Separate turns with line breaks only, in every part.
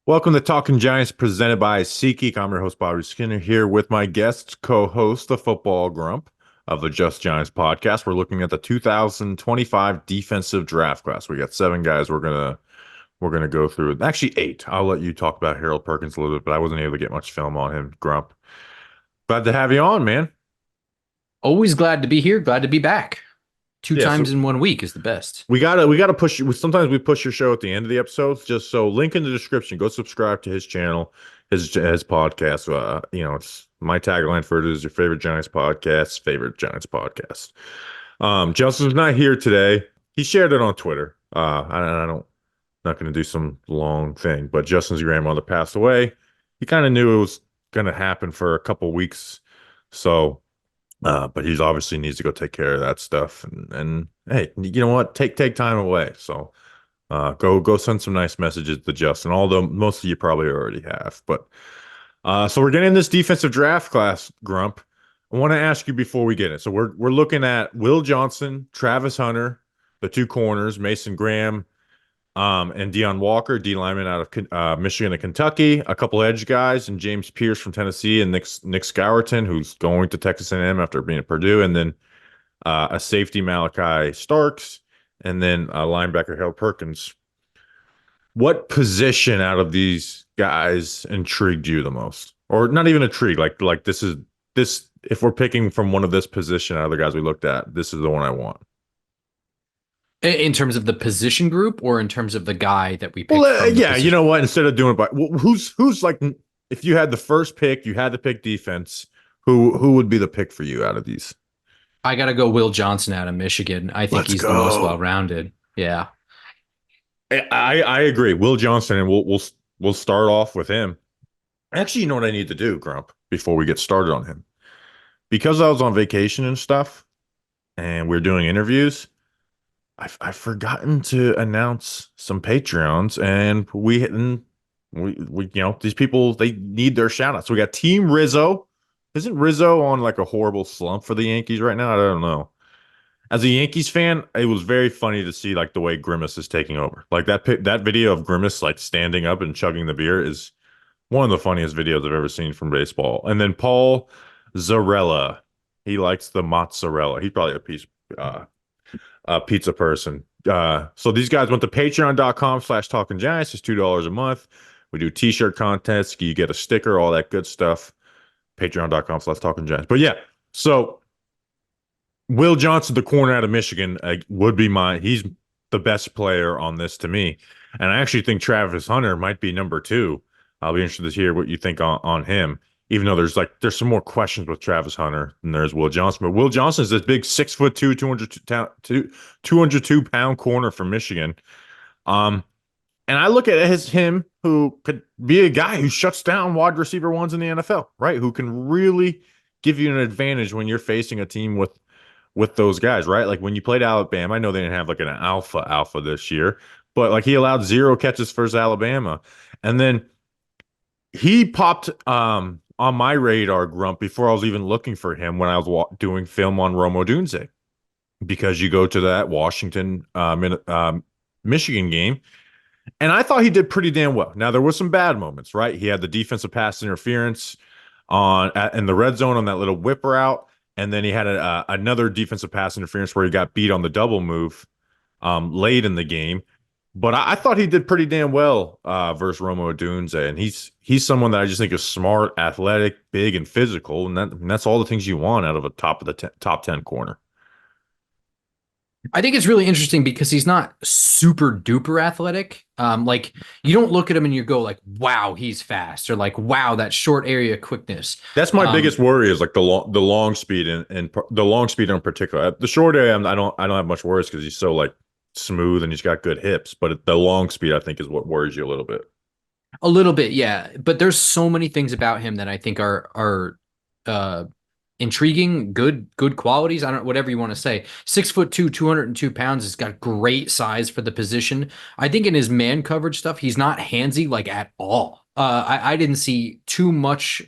Welcome to Talking Giants presented by SeatGeek. I'm your host, Bobby Skinner, here with my guest co-host, the Football Grump of the Just Giants podcast. We're looking at the 2025 defensive draft class. We got 7 guys we're gonna go through. Actually, 8. I'll let you talk about Harold Perkins a little bit, but I wasn't able to get much film on him, Grump. Glad to have you on, man.
Always glad to be here. Glad to be back. Two
Yeah,
times
so
in 1 week is the best.
we gotta push you. Sometimes we push your show at the end of the episodes, just so link in the description. Go subscribe to his channel, his podcast. It's my tagline for it is your favorite Giants podcast, favorite Giants podcast. Justin's not here today. He shared it on Twitter. I don't not going to do some long thing, but Justin's grandmother passed away. He kind of knew it was going to happen for a couple weeks, so. But he's obviously needs to go take care of that stuff. And hey, you know what? Take time away. So go send some nice messages to Justin, although most of you probably already have. But so we're getting this defensive draft class, Grump. I want to ask you before we get it. So we're looking at Will Johnson, Travis Hunter, the 2 corners, Mason Graham, and Deone Walker, D lineman out of Michigan and Kentucky, a couple edge guys, and James Pearce from Tennessee, and Nick Scourton, who's going to Texas A&M after being at Purdue, and then a safety, Malaki Starks, and then a linebacker, Harold Perkins. What position out of these guys intrigued you the most, or not even intrigued? Like this is this. If we're picking from one of this position out of the guys we looked at, this is the one I want.
In terms of the position group or in terms of the guy that we picked
Well,
from the
yeah, you
position?
know what? Instead of doing it by who's like, if you had the first pick, you had to pick defense. Who would be the pick for you out of these?
I got to go Will Johnson out of Michigan. I think
Let's
he's the most
go.
well-rounded. Yeah.
I agree. Will Johnson, and we'll start off with him. Actually, you know what I need to do, Grump, before we get started on him, because I was on vacation and stuff, and we're doing interviews. I've forgotten to announce some Patreons, and we these people, they need their shout outs. So we got Team Rizzo. Isn't Rizzo on like a horrible slump for the Yankees right now? I don't know. As a Yankees fan, it was very funny to see like the way Grimace is taking over. Like that video of Grimace like standing up and chugging the beer is one of the funniest videos I've ever seen from baseball. And then Paul Zarella, he likes the mozzarella. He's probably a pizza person. So these guys went to patreon.com/talking giants. It's $2 a month. We do t-shirt contests. You get a sticker, all that good stuff. Patreon.com/talking giants. But yeah, so Will Johnson, the corner out of Michigan, would be he's the best player on this to me. And I actually think Travis Hunter might be number 2. I'll be interested to hear what you think on him. Even though there's some more questions with Travis Hunter than there's Will Johnson. But Will Johnson is this big 6'2", 202-pound corner from Michigan. And I look at it as him who could be a guy who shuts down wide receiver ones in the NFL, right? Who can really give you an advantage when you're facing a team with those guys, right? Like when you played Alabama, I know they didn't have like an alpha this year, but like he allowed 0 catches versus Alabama. And then he popped on my radar, Grump, before I was even looking for him when I was doing film on Rome Odunze, because you go to that Washington Michigan game, and I thought he did pretty damn well. Now there were some bad moments, right? He had the defensive pass interference in the red zone on that little whip route, and then he had another defensive pass interference where he got beat on the double move late in the game. But I thought he did pretty damn well versus Rome Odunze, and he's someone that I just think is smart, athletic, big, and physical, and that's all the things you want out of a top 10 corner.
I think it's really interesting because he's not super duper athletic. Like you don't look at him and you go like, wow, he's fast, or like, wow, that short area quickness.
That's my biggest worry is like the long speed and the long speed in particular. The short area, I don't have much worries because he's so like smooth and he's got good hips, but the long speed I think is what worries you a little bit.
A little bit, yeah. But there's so many things about him that I think are intriguing, good qualities. I don't whatever you want to say. 6'2", 202 pounds. Has got great size for the position. I think in his man coverage stuff, he's not handsy like at all. I didn't see too much.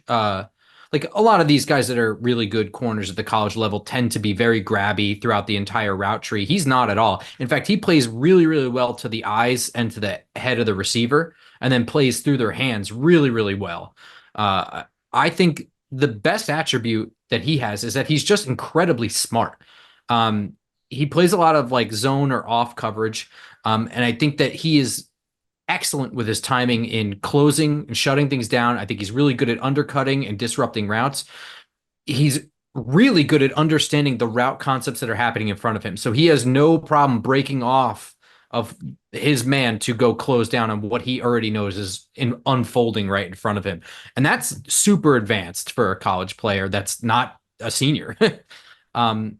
Like a lot of these guys that are really good corners at the college level tend to be very grabby throughout the entire route tree. He's not at all. In fact, he plays really, really well to the eyes and to the head of the receiver. and then plays through their hands really, really well. I think the best attribute that he has is that he's just incredibly smart. Um, he plays a lot of like zone or off coverage. And I think that he is excellent with his timing in closing and shutting things down. I think he's really good at undercutting and disrupting routes. He's really good at understanding the route concepts that are happening in front of him. So he has no problem breaking off of his man to go close down on what he already knows is unfolding right in front of him. And that's super advanced for a college player that's not a senior. um,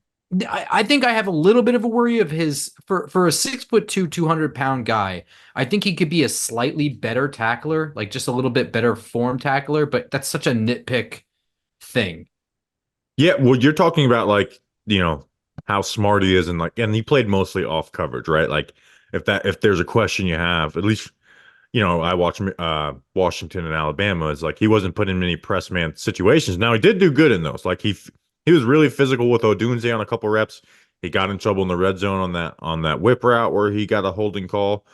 I think I have a little bit of a worry of his for a 6'2", 200-pound guy. I think he could be a slightly better tackler, like just a little bit better form tackler, but that's such a nitpick thing.
Yeah, well, you're talking about like, how smart he is, and like, and he played mostly off coverage, right? Like if there's a question you have, at least, I watch Washington and Alabama, is like he wasn't put in many press man situations. Now he did do good in those. Like he was really physical with Odunze on a couple reps. He got in trouble in the red zone on that whip route where he got a holding call.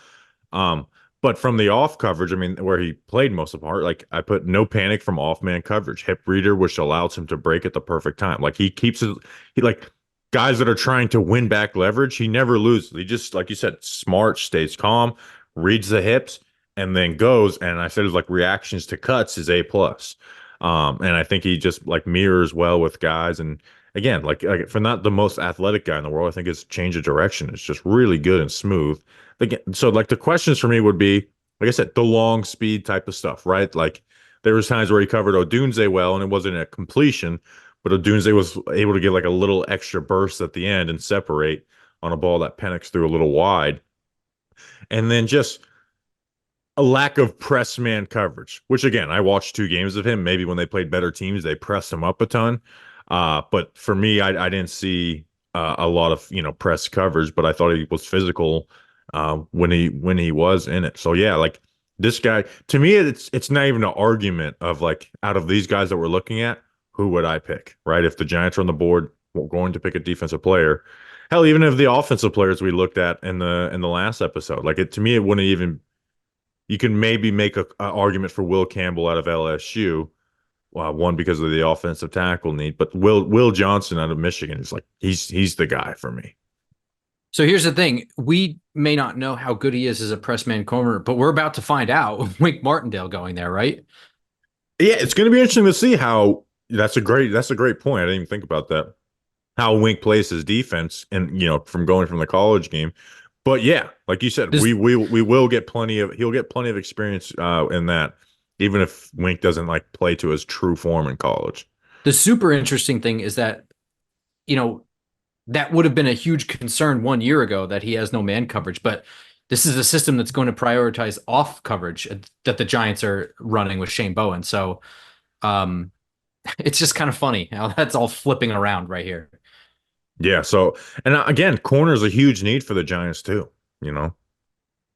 Um, but from the off coverage, I mean, where he played most of the part, like I put no panic from off man coverage, hip reader, which allows him to break at the perfect time. Like he keeps it, he like guys that are trying to win back leverage, he never loses. He just, like you said, smart, stays calm, reads the hips, and then goes. And I said his like reactions to cuts is A+. And I think he just like mirrors well with guys. And again, like for not the most athletic guy in the world, I think his change of direction is just really good and smooth. Again, so like the questions for me would be, like I said, the long speed type of stuff, right? Like there was times where he covered Odunze well, and it wasn't a completion, but Odunze was able to get like a little extra burst at the end and separate on a ball that Penix threw a little wide. And then just a lack of press man coverage, which again, I watched 2 games of him. Maybe when they played better teams, they pressed him up a ton. But for me, I didn't see a lot of press coverage, but I thought he was physical when he was in it. So yeah, like this guy, to me, it's not even an argument of like out of these guys that we're looking at, who would I pick, right? If the Giants are on the board, we're going to pick a defensive player. Hell, even if the offensive players we looked at in the last episode, like it to me, it wouldn't even. You can maybe make a argument for Will Campbell out of LSU, one because of the offensive tackle need, but Will Johnson out of Michigan is like he's the guy for me.
So here's the thing. We may not know how good he is as a press man corner, but we're about to find out. Wink Martindale going there, right?
Yeah, it's going to be interesting to see how. That's a great point. I didn't even think about that. How Wink plays his defense, and from going from the college game. But yeah, like you said,
This
we will get he'll get plenty of experience in that, even if Wink doesn't like play to his true form in college.
the super interesting thing is that, you know, that would have been a huge concern 1 year ago that he has no man coverage, but this is a system that's going to prioritize off coverage that the Giants are running with Shane Bowen. So um, it's just kind of funny how that's all flipping around right here.
Yeah. So, and again, corner is a huge need for the Giants too. You know,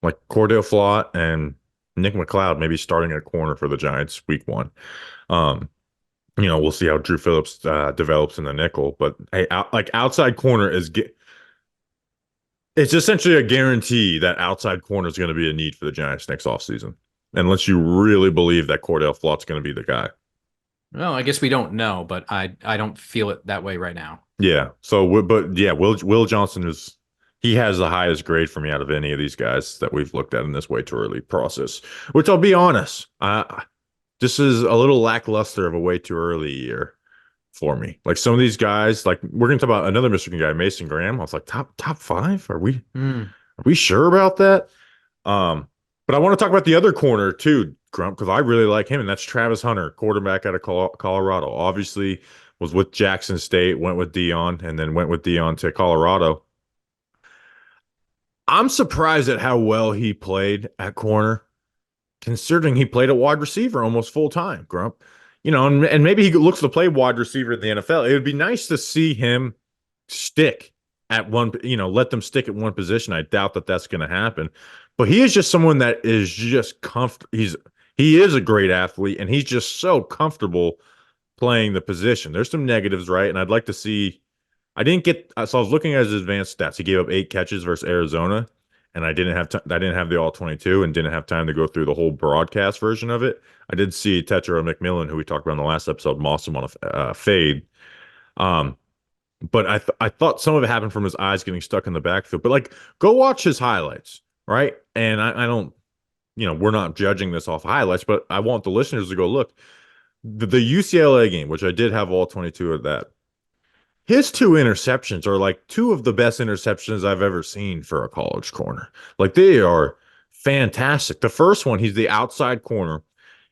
like Cordell Flott and Nick McLeod maybe starting at corner for the Giants week 1. Um, we'll see how Drew Phillips develops in the nickel, but hey, like outside corner it's essentially a guarantee that outside corner is going to be a need for the Giants next offseason, unless you really believe that Cordell Flott's going to be the guy.
Well, I guess we don't know, but I don't feel it that way right now.
Yeah. So, but yeah, Will Johnson he has the highest grade for me out of any of these guys that we've looked at in this way too early process. Which I'll be honest, this is a little lackluster of a way too early year for me. Like some of these guys, like we're gonna talk about another Michigan guy, Mason Graham. I was like top 5. Are we sure about that? But I want to talk about the other corner too, Grump, because I really like him, and that's Travis Hunter, quarterback out of Colorado. Obviously, was with Jackson State, went with Deone, and then went with Deone to Colorado. I'm surprised at how well he played at corner, considering he played at wide receiver almost full time, Grump. And maybe he looks to play wide receiver in the NFL. It would be nice to see him stick at one, let them stick at one position. I doubt that that's going to happen. But he is just someone that is just comfortable. He is a great athlete, and he's just so comfortable playing the position. There's some negatives, right? And I'd like to see. I didn't get. So I was looking at his advanced stats. He gave up 8 catches versus Arizona, and I didn't have the all 22 and didn't have time to go through the whole broadcast version of it. I did see Tetra McMillan, who we talked about in the last episode, moss him on a fade. Um, but I thought some of it happened from his eyes getting stuck in the backfield. But like, go watch his highlights, right? And I don't, we're not judging this off highlights, but I want the listeners to go look. The UCLA game, which I did have all 22 of that. His two interceptions are like two of the best interceptions I've ever seen for a college corner. Like they are fantastic. The first one, he's the outside corner.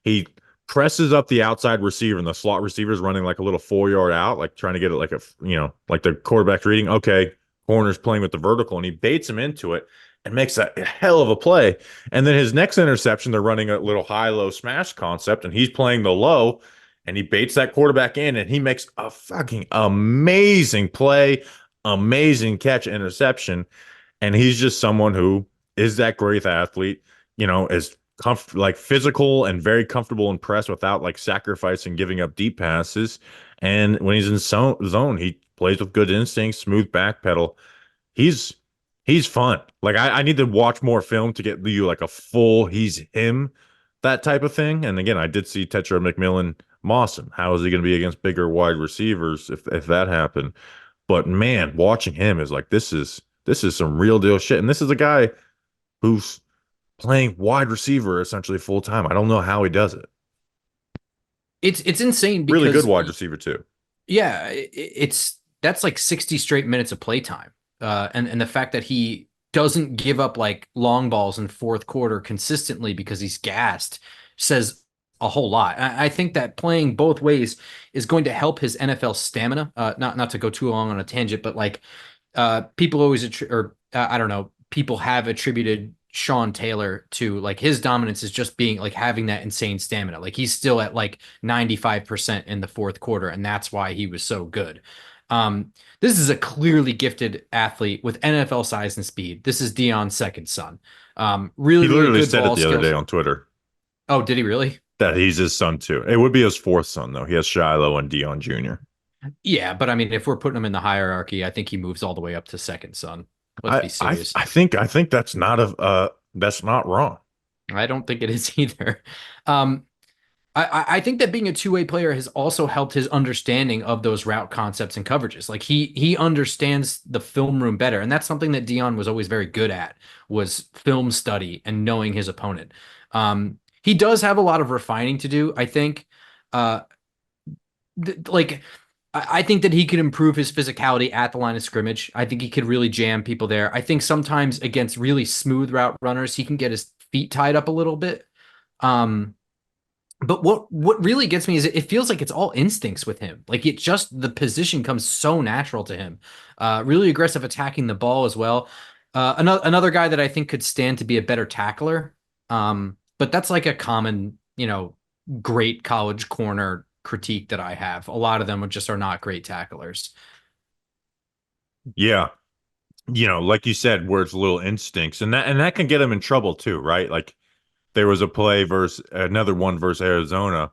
He presses up the outside receiver, and the slot receiver is running like a little 4 yard out, like trying to get it like like the quarterback's reading. Okay, corner's playing with the vertical, and he baits him into it and makes a hell of a play. And then his next interception, they're running a little high-low smash concept, and he's playing the low, and he baits that quarterback in, and he makes a fucking amazing play, amazing catch, interception. And he's just someone who is that great athlete, is like physical and very comfortable and press without like sacrificing giving up deep passes. And when he's in zone, he plays with good instincts, smooth back pedal. He's he's fun. Like I need to watch more film to get you like a full he's him, that type of thing. And again, I did see Tetra McMillan Mawson. How is he going to be against bigger wide receivers if that happened? But man, watching him is like this is some real deal shit. And this is a guy who's playing wide receiver essentially full time. I don't know how he does it.
It's insane
Really good
because
wide receiver too.
yeah, it's that's like 60 straight minutes of playtime. And the fact that he doesn't give up like long balls in fourth quarter consistently because he's gassed says a whole lot. I think that playing both ways is going to help his NFL stamina. Not to go too long on a tangent, but like people always I don't know, people have attributed Sean Taylor to like his dominance is just being like having that insane stamina. Like he's still at like 95% in the fourth quarter, and that's why he was so good. This is a clearly gifted athlete with NFL size and speed. This is Deone's second son.
He
Really
literally
good
said it
ball
the other
skills.
day on Twitter
Oh, did he really?
that he's his son too. It would be his fourth son though. He has Shiloh and Deone Jr.
Yeah, but I mean, if we're putting him in the hierarchy, I think he moves all the way up to second son. Let's
I
be
I
serious.
I think that's not wrong.
I don't think it is either. Um, I think that being a two-way player has also helped his understanding of those route concepts and coverages. Like he understands the film room better, and that's something that Deone was always very good at, was film study and knowing his opponent. He does have a lot of refining to do, I think. Uh, like I think that he could improve his physicality at the line of scrimmage. I think he could really jam people there. I think sometimes against really smooth route runners, he can get his feet tied up a little bit. Um, but what really gets me is it feels like it's all instincts with him. Like it just the position comes so natural to him. Really aggressive attacking the ball as well. Another guy that I think could stand to be a better tackler. But that's like a common, great college corner critique that I have. A lot of them just are not great tacklers.
Yeah. Like you said, where it's little instincts, and that can get him in trouble too, right? Like there was a play versus another one versus Arizona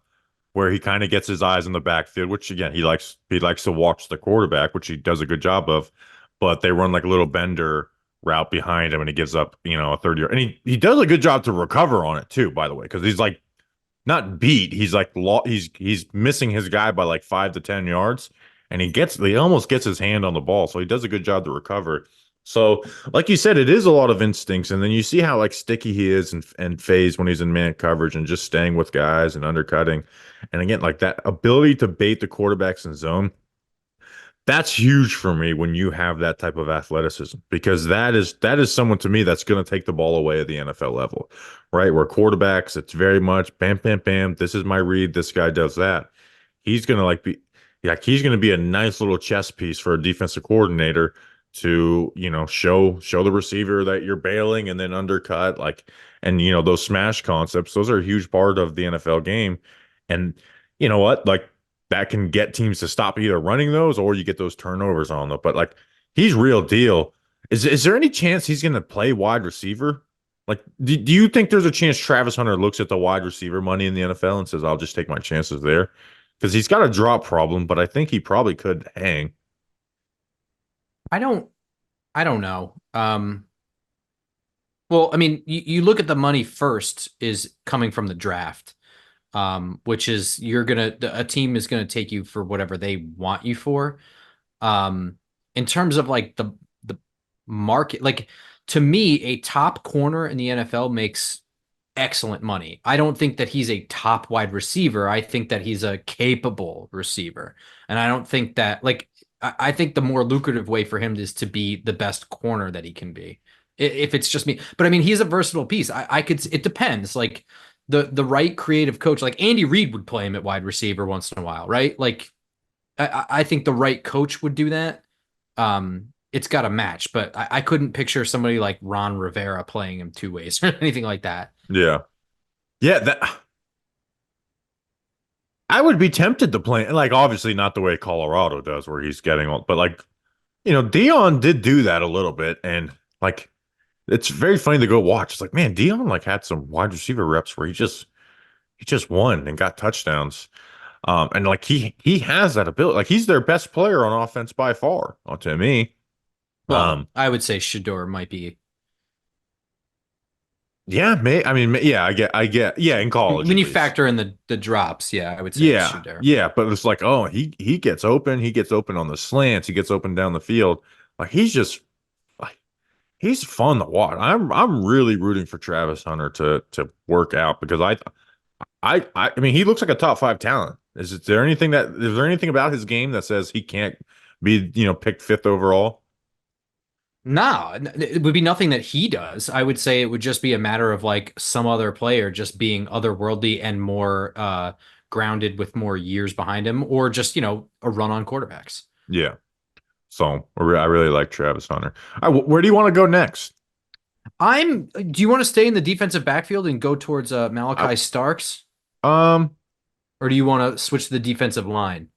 where he kind of gets his eyes in the backfield, which again he likes to watch the quarterback, which he does a good job of, but they run like a little bender route behind him and he gives up, a 30 yard. And he does a good job to recover on it too, by the way, because he's like not beat. He's like he's missing his guy by like 5 to 10 yards, and he almost gets his hand on the ball, so he does a good job to recover. So, like you said, it is a lot of instincts, and then you see how like sticky he is and phase when he's in man coverage and just staying with guys and undercutting, and again like that ability to bait the quarterbacks in zone. That's huge for me when you have that type of athleticism because that is someone to me that's going to take the ball away at the NFL level, right? Where quarterbacks, it's very much bam, bam, bam. This is my read. This guy does that. He's going to he's going to be a nice little chess piece for a defensive coordinator to, show the receiver that you're bailing and then undercut and those smash concepts. Those are a huge part of the NFL game. And you know what? Like that can get teams to stop either running those or you get those turnovers on them. But like he's real deal. Is there any chance he's going to play wide receiver? Like, do you think there's a chance Travis Hunter looks at the wide receiver money in the NFL and says, I'll just take my chances there? Because he's got a drop problem, but I think he probably could hang.
I don't I don't know. Well, I mean, you look at the money first is coming from the draft, which is a team is gonna take you for whatever they want you for. Um, in terms of like the market, like to me, a top corner in the NFL makes excellent money. I don't think that he's a top wide receiver. I think that he's a capable receiver. And I don't think that like I think the more lucrative way for him is to be the best corner that he can be. If it's just me. But I mean, he's a versatile piece. I could it depends. Like the right creative coach, like Andy Reid would play him at wide receiver once in a while, right? Like I think the right coach would do that. It's got to match, but I couldn't picture somebody like Ron Rivera playing him two ways or anything like that.
Yeah. Yeah, that I would be tempted to play like obviously not the way Colorado does where he's getting all, but like Deone did do that a little bit and like it's very funny to go watch. It's like, man, Deone like had some wide receiver reps where he just won and got touchdowns. And like he has that ability. Like he's their best player on offense by far, to me.
Well, I would say Shador might be
Yeah, I mean, yeah, I get, yeah, in college
when
at
you
least.
factor in the drops. Yeah, I would say it's
Yeah,
Shador.
yeah, but it's like, oh, he gets open on the slants, he gets open down the field. Like like he's fun to watch. I'm really rooting for Travis Hunter to work out because I mean, he looks like a top five talent. Is there anything about his game that says he can't be, picked fifth overall?
No, it would be nothing that he does. I would say it would just be a matter of like some other player just being otherworldly and more grounded with more years behind him, or just, a run on quarterbacks.
Yeah. So I really like Travis Hunter. Where do you want to go next?
Do you want to stay in the defensive backfield and go towards
I,
Malachi Starks,
um,
or do you want to switch to the defensive line?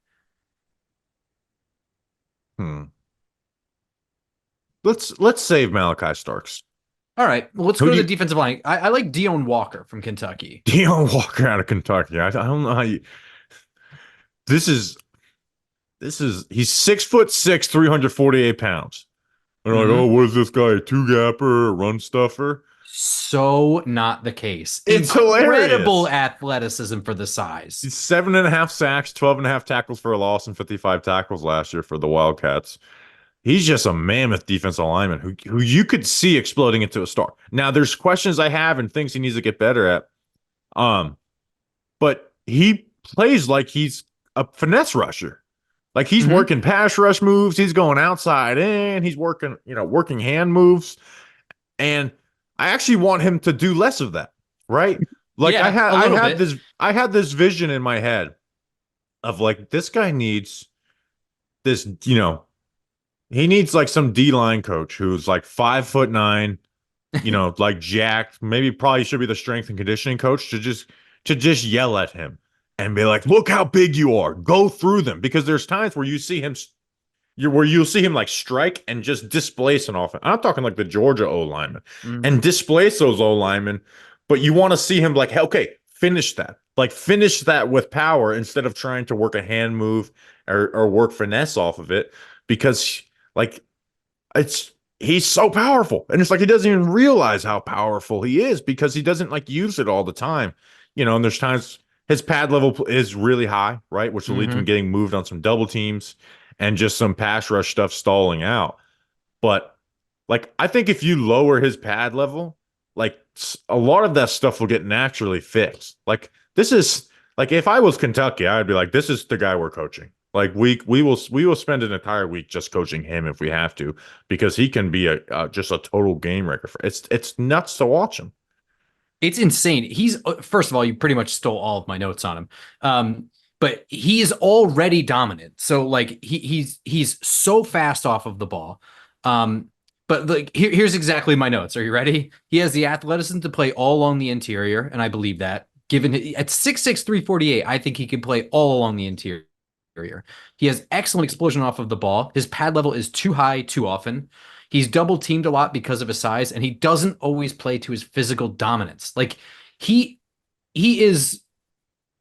hmm. Let's save Malachi Starks.
All right, well, let's
Who
go to
do
the
you
defensive line. I like Deone Walker from Kentucky.
Deone Walker out of Kentucky? I don't know how you. This is he's 6'6", 348 pounds. They're like, oh,
Hmm.
what is this guy? A two gapper, a run stuffer?
So not the case.
It's
Incredible
hilarious.
athleticism for the size.
He's 7.5 sacks, 12.5 tackles for a loss, and 55 tackles last year for the Wildcats. He's just a mammoth defensive lineman who you could see exploding into a star. Now, there's questions I have and things he needs to get better at. Um, but he plays like he's a finesse rusher. Like he's
Hmm.
working pass rush moves, he's going outside in, he's working hand moves. And I actually want him to do less of that, right? Like
Yeah, a little bit.
I had this vision in my head of like this guy needs this, he needs like some D line coach who's like 5'9", like jacked. Maybe probably should be the strength and conditioning coach to just yell at him and be like, "Look how big you are. Go through them." Because there's times where you'll see him like strike and just displace an offense. I'm talking like the Georgia O lineman and
Hmm.
displace those O linemen, but you want to see him like, hey, okay, finish that. Like finish that with power instead of trying to work a hand move or work finesse off of it because like it's he's so powerful. And it's like he doesn't even realize how powerful he is because he doesn't like use it all the time. And there's times his pad level is really high, right? Which will lead to him
Hmm.
getting moved on some double teams and just some pass rush stuff stalling out. But like I think if you lower his pad level, like a lot of that stuff will get naturally fixed. Like this is like if I was Kentucky, I'd be like, this is the guy we're coaching. Like we will spend an entire week just coaching him if we have to, because he can be just a total game wrecker. It's nuts to watch him.
It's insane. He's first of all, you pretty much stole all of my notes on him. But he is already dominant. So like he's so fast off of the ball. But like here's exactly my notes. Are you ready? He has the athleticism to play all along the interior, and I believe that. Given at 6'6", 348, I think he can play all along the interior. He has excellent explosion off of the ball. His pad level is too high too often. He's double teamed a lot because of his size, and he doesn't always play to his physical dominance. Like he he is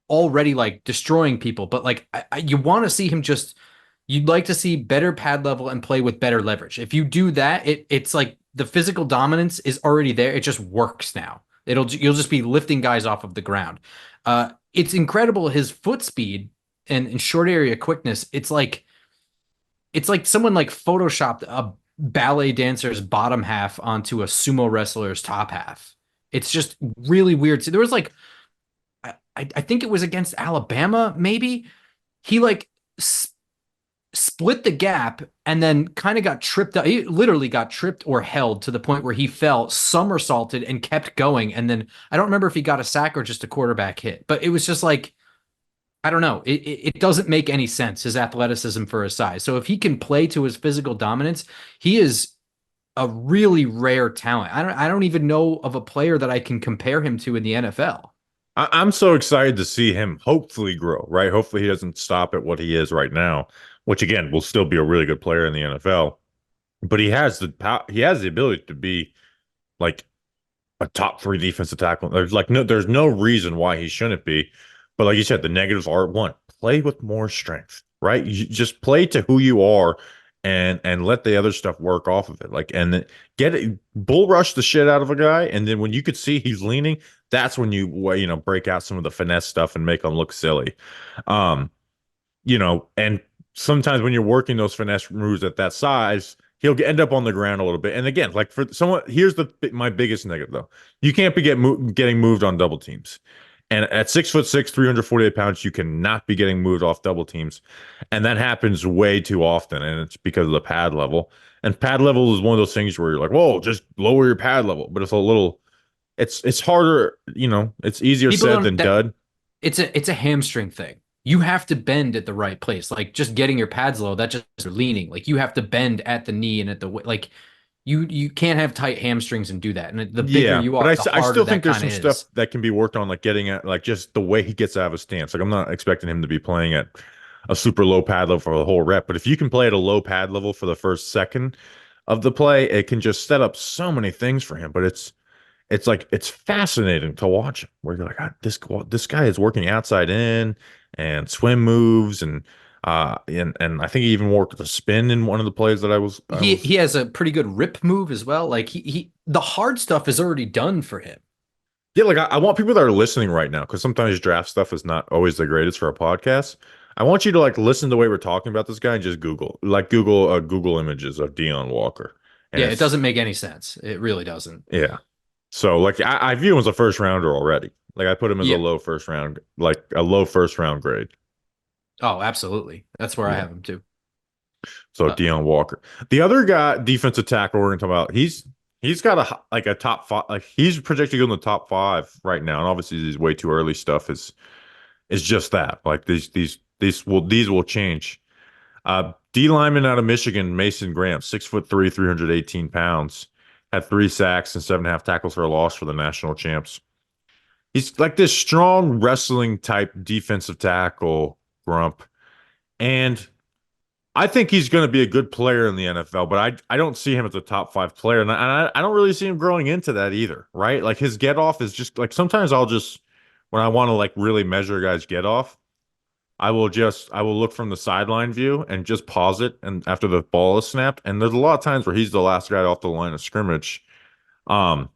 already like destroying people, but like you want to see him just you'd like to see better pad level and play with better leverage. If you do that, it's like the physical dominance is already there. It just works now. You'll just be lifting guys off of the ground. It's incredible his foot speed and short area quickness. It's like someone like photoshopped a ballet dancer's bottom half onto a sumo wrestler's top half. It's just really weird. So there was like I think it was against Alabama, maybe. He like split the gap and then kind of got tripped up. He literally got tripped or held to the point where he fell, somersaulted, and kept going. And then I don't remember if he got a sack or just a quarterback hit, but it was just like, I don't know. It doesn't make any sense, his athleticism for his size. So if he can play to his physical dominance, he is a really rare talent. I don't even know of a player that I can compare him to in the NFL.
I'm so excited to see him hopefully grow, right? Hopefully he doesn't stop at what he is right now, which again will still be a really good player in the NFL. But he has the ability to be like a top three defensive tackle. There's no reason why he shouldn't be. But like you said, the negatives are one, play with more strength, right? You just play to who you are and let the other stuff work off of it. Like and get it, bull rush the shit out of a guy, and then when you could see he's leaning, that's when you break out some of the finesse stuff and make him look silly. Um, and sometimes when you're working those finesse moves at that size, he'll end up on the ground a little bit. And again, like for someone, here's my biggest negative though: you can't be getting moved on double teams. And at 6'6", 348 pounds, you cannot be getting moved off double teams, and that happens way too often. And it's because of the pad level. And pad level is one of those things where you're like, "Whoa, just lower your pad level." But it's harder. It's easier
People
said
don't
than
that
done.
it's a hamstring thing. You have to bend at the right place. Like just getting your pads low, that just leaning. Like you have to bend at the knee and at the like you can't have tight hamstrings and do that. And the bigger
Yeah,
you
but
are, the
I
harder
still think
that
there's
kind
some
of
stuff
is.
that can be worked on, like getting at like just the way he gets out of his stance. Like I'm not expecting him to be playing at a super low pad level for the whole rep, but if you can play at a low pad level for the first second of the play, it can just set up so many things for him. But it's fascinating to watch him, where you're like, God, this guy is working outside in and swim moves and I think he even worked the spin in one of the plays that I was
He has a pretty good rip move as well. Like he the hard stuff is already done for him.
Yeah, like I want people that are listening right now, because sometimes draft stuff is not always the greatest for a podcast. I want you to like listen to the way we're talking about this guy and just Google images of Deone Walker. And
Yeah, it
it's
doesn't make any sense. It really doesn't.
yeah. So like I view him as a first rounder already. Like I put him as
Yeah.
a low first round grade.
Oh, absolutely. That's where I
Yeah.
have him too.
So
Uh,
Deone Walker. The other guy, defensive tackle we're gonna talk about, he's got a top five, like he's projected to go in the top five right now. And obviously these way too early stuff is just that. Like these will change. D lineman out of Michigan, Mason Graham, 6'3", 318 pounds, had 3 sacks and 7.5 tackles for a loss for the national champs. He's like this strong wrestling type defensive tackle, Grump. And I think he's going to be a good player in the NFL, but I don't see him as a top five player. And I don't really see him growing into that either, right? Like his get off is just like sometimes when I want to like really measure a guy's get off, I will look from the sideline view and just pause it and after the ball is snapped. And there's a lot of times where he's the last guy off the line of scrimmage. Um,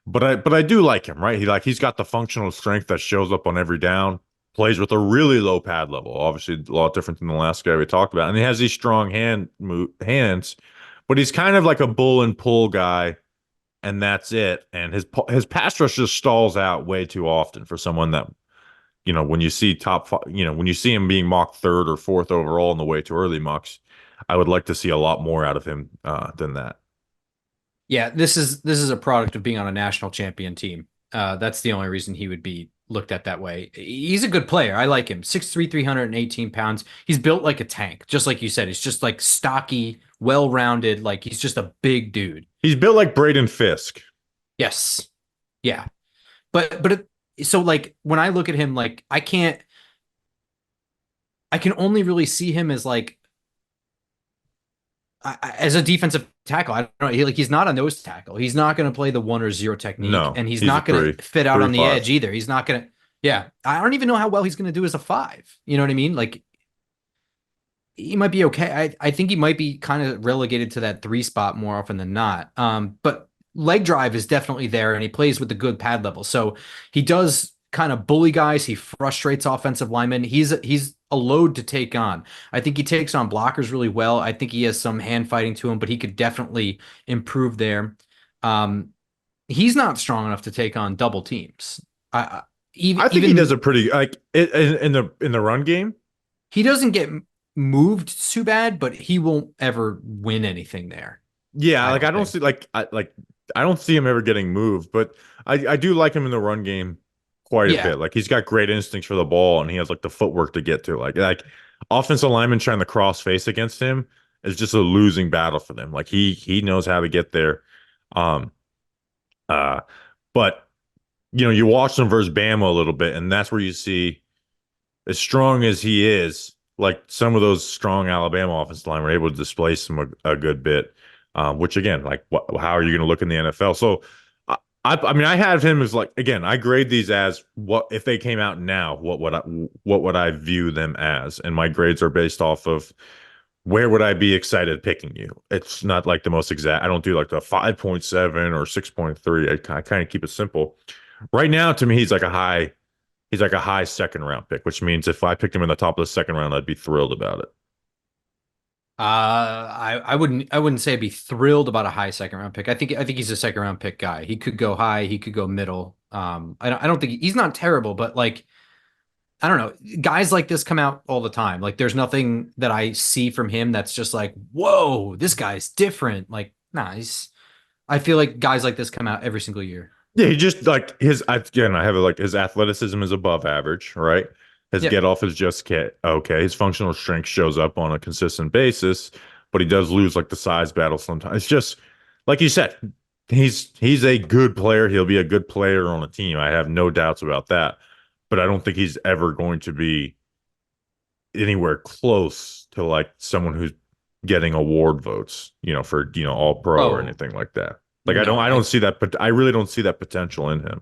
but I do like him, right? He's got the functional strength that shows up on every down, plays with a really low pad level, obviously a lot different than the last guy we talked about. And he has these strong hands, but he's kind of like a bull and pull guy, and that's it. And his pass rush just stalls out way too often for someone that when you see top five, when you see him being mocked third or fourth overall in the way too early mocks, I would like to see a lot more out of him than that.
yeah, this is a product of being on a national champion team. That's the only reason he would be looked at that way. He's a good player. I like him. 6'3", 318 pounds. He's built like a tank, just like you said. He's just like stocky, well-rounded. Like he's just a big dude.
He's built like Braden Fisk.
Yes. Yeah. So like when I look at him, like I can only really see him as like as a defensive tackle. I don't know. He's not a nose tackle. He's not going to play the 1 or 0 technique,
No,
and he's
he's a
not going
three,
to fit out
three
on the
five.
edge either. He's not going to. Yeah, I don't even know how well he's going to do as a 5. You know what I mean? Like he might be okay. I think he might be kind of relegated to that 3 spot more often than not. But leg drive is definitely there, and he plays with a good pad level. So he does kind of bully guys. He frustrates offensive linemen. He's a load to take on. I think he takes on blockers really well. I think he has some hand fighting to him, but he could definitely improve there. Um, he's not strong enough to take on double teams. Even
I think he does
even
a pretty like in the run game.
he doesn't get moved too bad, but he won't ever win anything there.
Yeah,
I
like
don't
I don't
think.
see I don't see him ever getting moved, but I do like him in the run game quite a
Yeah.
bit. Like he's got great instincts for the ball and he has like the footwork to get to. Like offensive lineman trying to cross face against him is just a losing battle for them. Like he knows how to get there. Um uh but you watch him versus Bama a little bit, and that's where you see as strong as he is, like some of those strong Alabama offensive line were able to displace him a good bit. Which again, like, how are you going to look in the NFL? So, I mean, I have him as like again, I grade these as what if they came out now, what would I view them as? And my grades are based off of where would I be excited picking you? It's not like the most exact. I don't do like the 5.7 or 6.3. I kind of keep it simple. Right now, to me, he's like a high second round pick, which means if I picked him in the top of the second round, I'd be thrilled about it.
I wouldn't say I'd be thrilled about a high second round pick. I think he's a second round pick guy. He could go high, he could go middle. I don't think he's not terrible, but like I don't know. Guys like this come out all the time. Like there's nothing that I see from him that's just like, whoa, this guy's different. Like, nah, I feel like guys like this come out every single year.
Yeah, he just like again, I have it like his athleticism is above average, right? His
Yep.
get off is just okay. His functional strength shows up on a consistent basis, but he does lose like the size battle sometimes. It's just like you said, he's a good player. He'll be a good player on a team. I have no doubts about that. But I don't think he's ever going to be anywhere close to like someone who's getting award votes, for all pro or
Oh,
anything like that. Like
no.
I don't see that, but I really don't see that potential in him.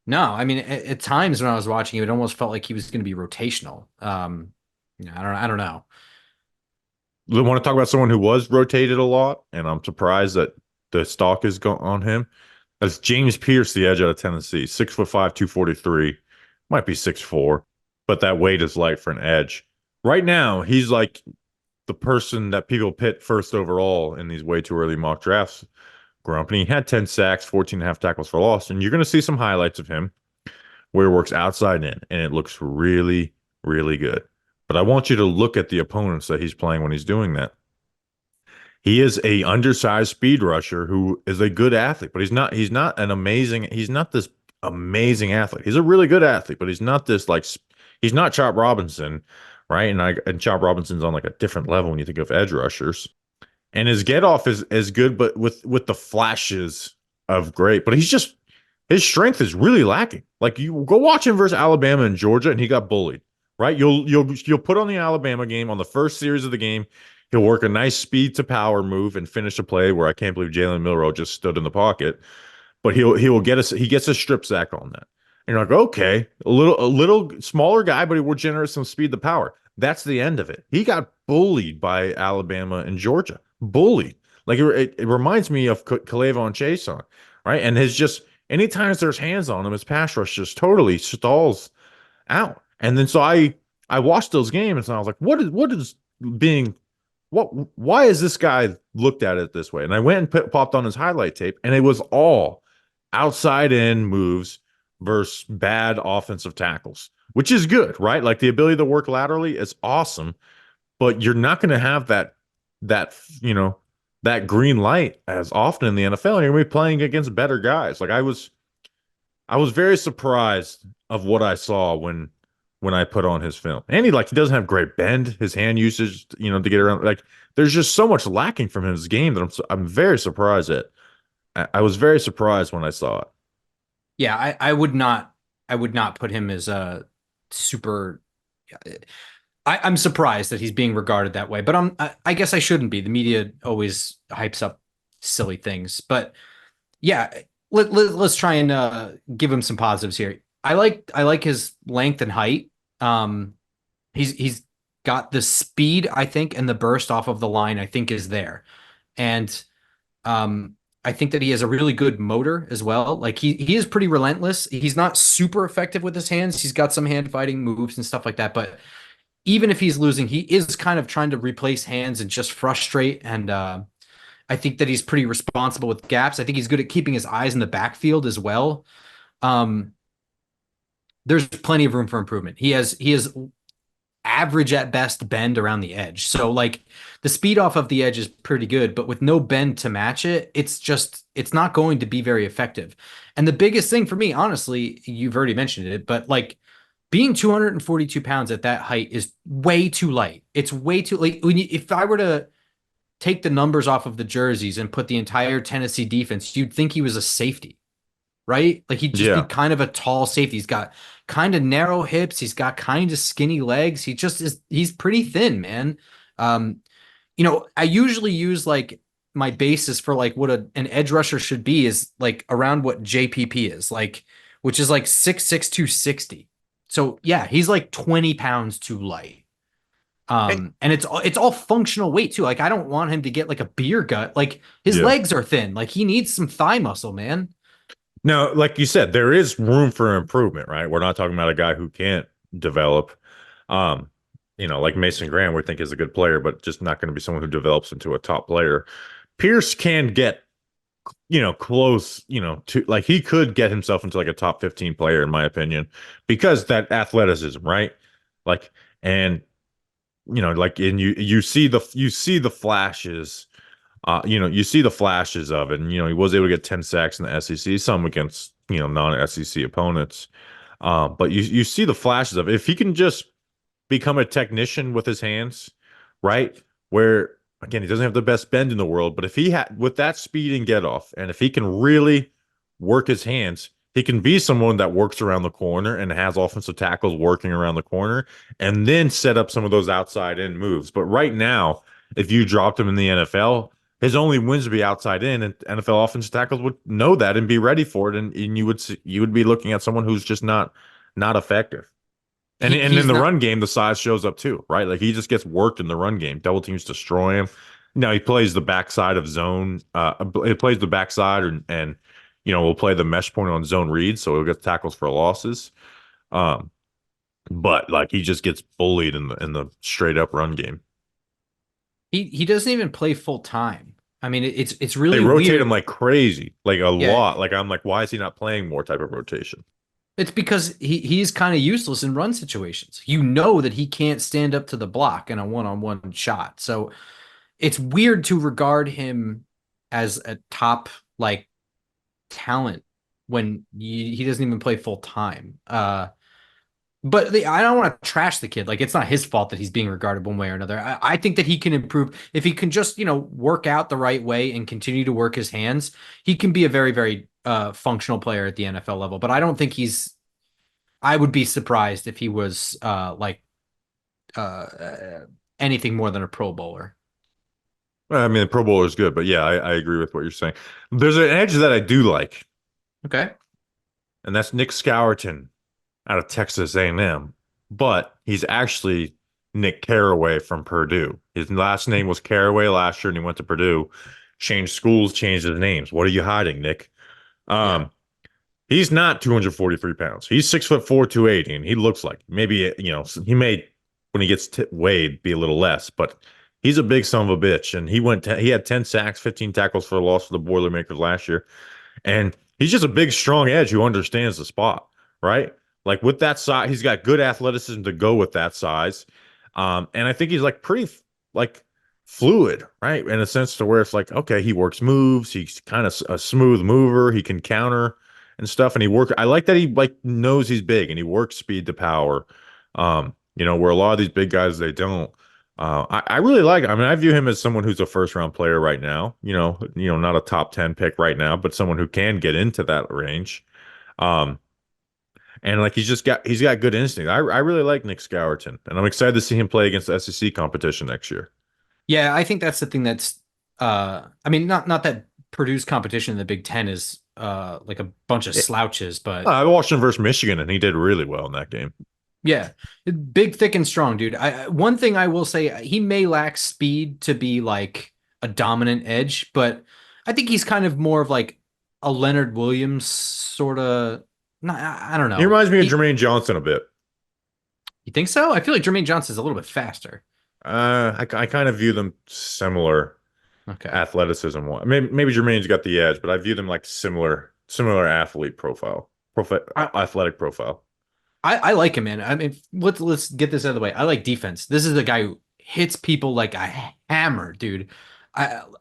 No, I mean at times when I was watching it almost felt like he was going to be rotational. I don't know.
We want to talk about someone who was rotated a lot, and I'm surprised that the stock is on him. That's James Pearce, the edge out of Tennessee, 6'5", 243, might be 6'4", but that weight is light for an edge. Right now, he's like the person that people pit first overall in these way too early mock drafts. Grump, and he had 10 sacks, 14 and a half tackles for loss, and you're going to see some highlights of him where he works outside in, and it looks really, really good. But I want you to look at the opponents that he's playing when he's doing that. He is a undersized speed rusher who is a good athlete, but he's not this amazing athlete. He's a really good athlete, but he's not this like he's not Chop Robinson, right? And Chop Robinson's on like a different level when you think of edge rushers. And his get off is good, but with the flashes of great. But his strength is really lacking. Like you go watch him versus Alabama and Georgia, and he got bullied. Right? You'll put on the Alabama game on the first series of the game. He'll work a nice speed to power move and finish a play where I can't believe Jalen Milrow just stood in the pocket. But he gets a strip sack on that. And you're like, okay, a little smaller guy, but he will generate some speed to power. That's the end of it. He got bullied by Alabama and Georgia. Bullied. Like it reminds me of K'Lavon Chaisson, right? And his just anytime there's hands on him, his pass rush just totally stalls out. And then so I watched those games and I was like, what is being what why is this guy looked at it this way? And I went and popped on his highlight tape, and it was all outside in moves versus bad offensive tackles, which is good, right? Like the ability to work laterally is awesome, but you're not going to have that that green light as often in the NFL. And you're going to be playing against better guys. Like I was very surprised of what I saw when I put on his film. And he doesn't have great bend, his hand usage, to get around. Like there's just so much lacking from his game that I'm very surprised at. I was very surprised when I saw it.
Yeah, I would not put him as a super. I'm surprised that he's being regarded that way, but I guess I shouldn't be. The media always hypes up silly things, but yeah, let's try and give him some positives here. I like his length and height. Um, he's got the speed, I think, and the burst off of the line, I think is there. And I think that he has a really good motor as well. Like he is pretty relentless. He's not super effective with his hands. He's got some hand fighting moves and stuff like that. But even if he's losing, he is kind of trying to replace hands and just frustrate. And I think that he's pretty responsible with gaps. I think he's good at keeping his eyes in the backfield as well. Um, there's plenty of room for improvement. He has average at best bend around the edge. So like the speed off of the edge is pretty good, but with no bend to match it, it's not going to be very effective. And the biggest thing for me, honestly, you've already mentioned it, but like being 242 pounds at that height is way too light. It's way too like if I were to take the numbers off of the jerseys and put the entire Tennessee defense, you'd think he was a safety, right? Like he'd just be
Yeah.
kind of a tall safety. He's got kind of narrow hips. He's got kind of skinny legs. He just is, he's pretty thin, man. Um, I usually use like my basis for like what an edge rusher should be is like around what JPP is like, which is like 6'6", 260. So yeah, he's like 20 pounds too light.
Hey,
And it's all functional weight too. Like I don't want him to get like a beer gut. Like his
yeah.
legs are thin. Like he needs some thigh muscle, man.
Now, like you said, there is room for improvement, right? We're not talking about a guy who can't develop. Um, like Mason Graham, we think is a good player, but just not going to be someone who develops into a top player. Pierce can get, close, to like he could get himself into like a top 15 player, in my opinion, because that athleticism, right? Like, and like, and you see the flashes. You see the flashes of it, and he was able to get 10 sacks in the SEC, some against non-SEC opponents. But you see the flashes of it. If he can just become a technician with his hands, right? Where again, he doesn't have the best bend in the world, but if he had with that speed and get off, and if he can really work his hands, he can be someone that works around the corner and has offensive tackles working around the corner, and then set up some of those outside in moves. But right now, if you dropped him in the NFL, his only wins would be outside in, and NFL offensive tackles would know that and be ready for it, and you would be looking at someone who's just not effective. And in
He's
the
not
run game, the size shows up too, right? Like he just gets worked in the run game. Double teams destroy him. He plays the backside of zone. He plays the backside and will play the mesh point on zone reads, so he'll get tackles for losses. Um, but like he just gets bullied in the straight up run game.
he doesn't even play full time. I mean, it's
They
really
rotate him
weird.
like crazy, like a
Yeah,
lot. Like I'm like, why is he not playing more type of rotation?
it's because he's kind of useless in run situations. You know that he can't stand up to the block in a one-on-one shot. So it's weird to regard him as a top like talent when he doesn't even play full time. I don't want to trash the kid. Like it's not his fault that he's being regarded one way or another. I think that he can improve if he can just work out the right way and continue to work his hands. He can be a very very functional player at the NFL level. But I don't think he's. I would be surprised if he was uh, anything more than a Pro Bowler.
I mean, the Pro Bowler is good, but yeah, I agree with what you're saying. There's an edge that I do like,
Okay.
and that's Nick Scourton out of Texas A&M, but he's actually Nick Carraway from Purdue. His last name was Carraway last year, and he went to Purdue. Changed schools, changed his names. What are you hiding, Nick?
Yeah.
Um, he's not 243 pounds. He's 6'4", 280, and he looks like maybe he may when he gets weighed be a little less, but he's a big son of a bitch. And he had 10 sacks, 15 tackles for a loss for the Boilermakers last year. And he's just a big, strong edge who understands the spot, right? Like with that size, he's got good athleticism to go with that size. And I think he's like pretty like fluid, right? In a sense to where it's like, okay, he works moves, he's kind of a smooth mover, he can counter and stuff. And I like that he like knows he's big and he works speed to power. Where a lot of these big guys they don't. I really like. I mean, I view him as someone who's a first round player right now. Not a top 10 pick right now, but someone who can get into that range. Um, and like he's got good instinct. I really like Nick Scourton, and I'm excited to see him play against the SEC competition next year.
Yeah, I think that's the thing that's I mean not that Purdue's competition in the Big Ten is like a bunch of
It,
slouches, but
I watched him versus Michigan, and he did really well in that game.
Yeah, big, thick, and strong, dude. One thing I will say, he may lack speed to be like a dominant edge, but I think he's kind of more of like a Leonard Williams sort of. I don't
He
know.
reminds me of Jermaine Johnson a bit.
You think so? I feel like Jermaine Johnson's a little bit faster.
I kind of view them similar
Okay.
athleticism. Maybe Jermaine's got the edge, but I view them like similar athlete athletic profile.
I like him, man. I mean, let's get this out of the way. I like defense. This is a guy who hits people like a hammer, dude.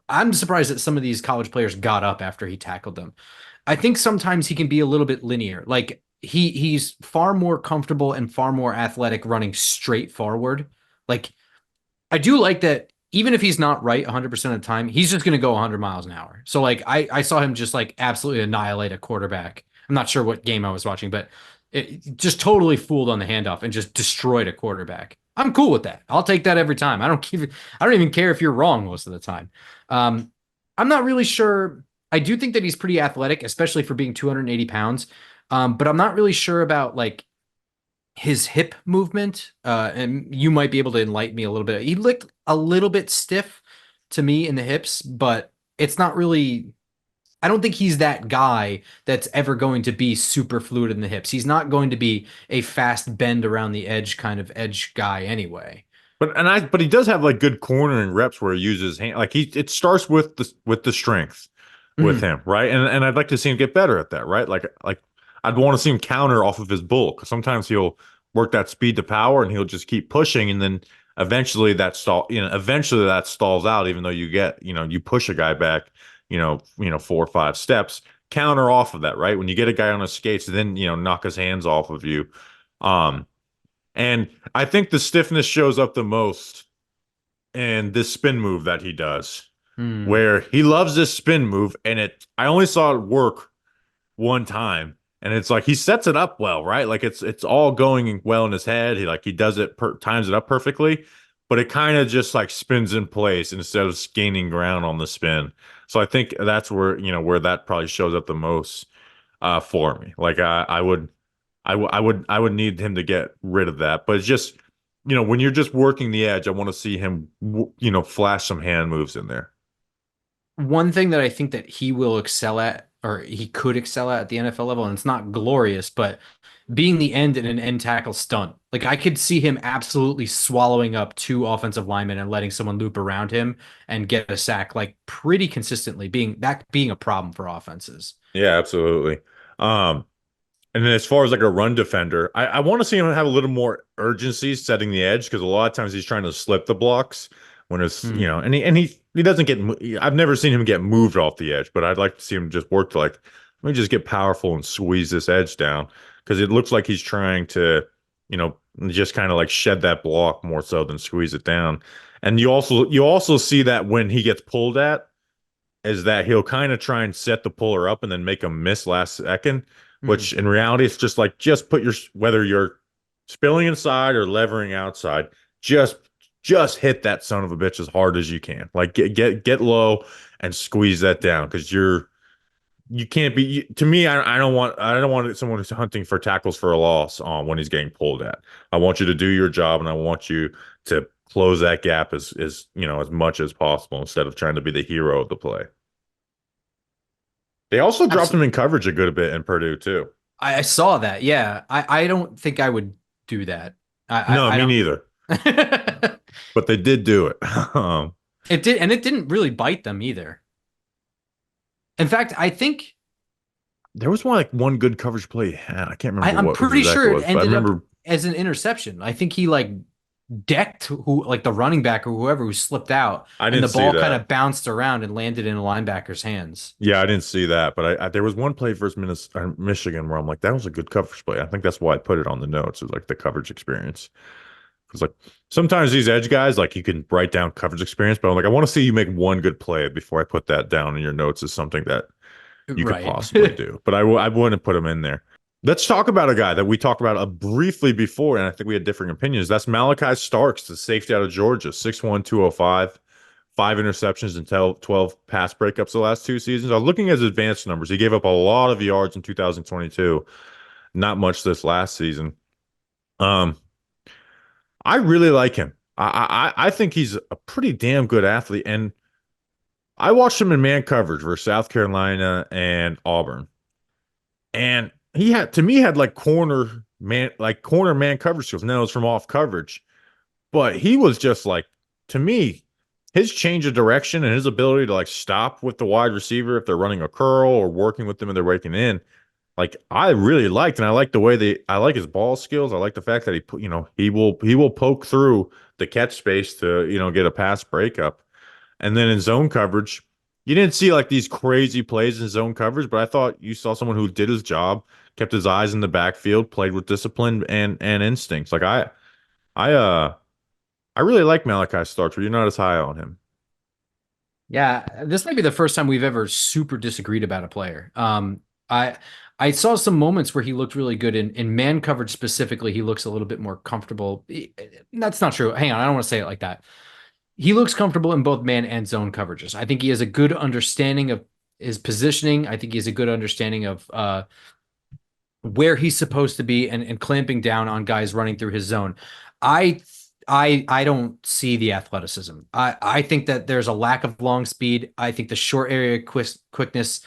I'm surprised that some of these college players got up after he tackled them. I think sometimes he can be a little bit linear. Like he's far more comfortable and far more athletic running straight forward. Like I do like that even if he's not right 100% of the time, he's just going to go 100 miles an hour. So like I saw him just like absolutely annihilate a quarterback. I'm not sure what game I was watching, but it just totally fooled on the handoff and just destroyed a quarterback. I'm cool with that. I'll take that every time. I don't even care if you're wrong most of the time. Um, I'm not really sure. I do think that he's pretty athletic, especially for being 280 pounds. But I'm not really sure about like his hip movement, and you might be able to enlighten me a little bit. He looked a little bit stiff to me in the hips, but it's not really. I don't think he's that guy that's ever going to be super fluid in the hips. He's not going to be a fast bend around the edge kind of edge guy anyway.
But he does have like good cornering reps where he uses his hand. Like it starts with the strength with
Mhm.
him, right? And I'd like to see him get better at that, right? Like I'd want to see him counter off of his bulk. Sometimes he'll work that speed to power and he'll just keep pushing, and then eventually that stalls out, even though you push a guy back, 4 or 5 steps, counter off of that, right? When you get a guy on his skates, then knock his hands off of you. Um, and I think the stiffness shows up the most in this spin move that he does,
Hmm.
where he loves this spin move, and I only saw it work one time, and it's like he sets it up well, right? Like it's all going well in his head. He does it times it up perfectly, but it kind of just like spins in place instead of gaining ground on the spin. So I think that's where that probably shows up the most for me. Like I would need him to get rid of that. But it's just, when you're just working the edge, I want to see him, flash some hand moves in there.
One thing that I think that he will excel at, or he could excel at the NFL level, and it's not glorious, but being the end in an end tackle stunt. Like I could see him absolutely swallowing up two offensive linemen and letting someone loop around him and get a sack like pretty consistently, being a problem for offenses.
Yeah, absolutely. Um, And then as far as like a run defender, I want to see him have a little more urgency setting the edge, because a lot of times he's trying to slip the blocks when it's,
Hmm.
and he doesn't I've never seen him get moved off the edge, but I'd like to see him just work to like, let me just get powerful and squeeze this edge down, because it looks like he's trying to, you know, just kind of like shed that block more so than squeeze it down. And you also see that when he gets pulled at, is that he'll kind of try and set the puller up and then make him miss last second,
Hmm.
which in reality it's just like, just put whether you're spilling inside or levering outside, just just hit that son of a bitch as hard as you can. Like get low and squeeze that down, because you can't be to me. I don't want someone who's hunting for tackles for a loss on when he's getting pulled at. I want you to do your job, and I want you to close that gap as much as possible, instead of trying to be the hero of the play. They also dropped him
Absolutely.
in coverage a good bit in Purdue too.
I saw that. Yeah. I don't think I would do that.
No,
I
me
don't.
neither. But they did do it.
It did, and it didn't really bite them either. In fact, I think
There was one good coverage play he had. I can't remember
I'm
what
pretty
exactly
sure
it
it
was, but I
ended up
remember.
as an interception. I think he like decked who like the running back or whoever who slipped out,
I
and
didn't
the
see
ball kind
that.
of bounced around and landed in a linebacker's hands.
Yeah, I didn't see that, but there was one play versus Michigan where I'm like, that was a good coverage play. I think that's why I put it on the notes. It was like the coverage experience. Because like sometimes these edge guys, like you can write down coverage experience, but I'm like, I want to see you make one good play before I put that down in your notes as something that you could
Right.
possibly do. But I wouldn't put him in there. Let's talk about a guy that we talked about briefly before, and I think we had differing opinions. That's Malaki Starks, the safety out of Georgia, 6'1", 205, 5 interceptions and 12 pass breakups the last 2 seasons. I was looking at his advanced numbers. He gave up a lot of yards in 2022, not much this last season. Um, I really like him. I think he's a pretty damn good athlete, and I watched him in man coverage versus South Carolina and Auburn, and he had to me had like corner man coverage skills. Now it was from off coverage, but he was just like to me his change of direction and his ability to like stop with the wide receiver if they're running a curl or working with them and they're breaking in. Like I really liked, and I like the way I like his ball skills. I like the fact that he will poke through the catch space to get a pass breakup, and then in zone coverage, you didn't see like these crazy plays in zone coverage, but I thought you saw someone who did his job, kept his eyes in the backfield, played with discipline and instincts. Like I I really like Malachi Starks, but you're not as high on him.
Yeah, this might be the first time we've ever super disagreed about a player. I I saw some moments where he looked really good in man coverage specifically. He looks a little bit more comfortable. That's not true. Hang on, I don't want to say it like that. He looks comfortable in both man and zone coverages. I think he has a good understanding of his positioning. I think he has a good understanding of where he's supposed to be and clamping down on guys running through his zone. I I don't see the athleticism. I think that there's a lack of long speed. I think the short area quickness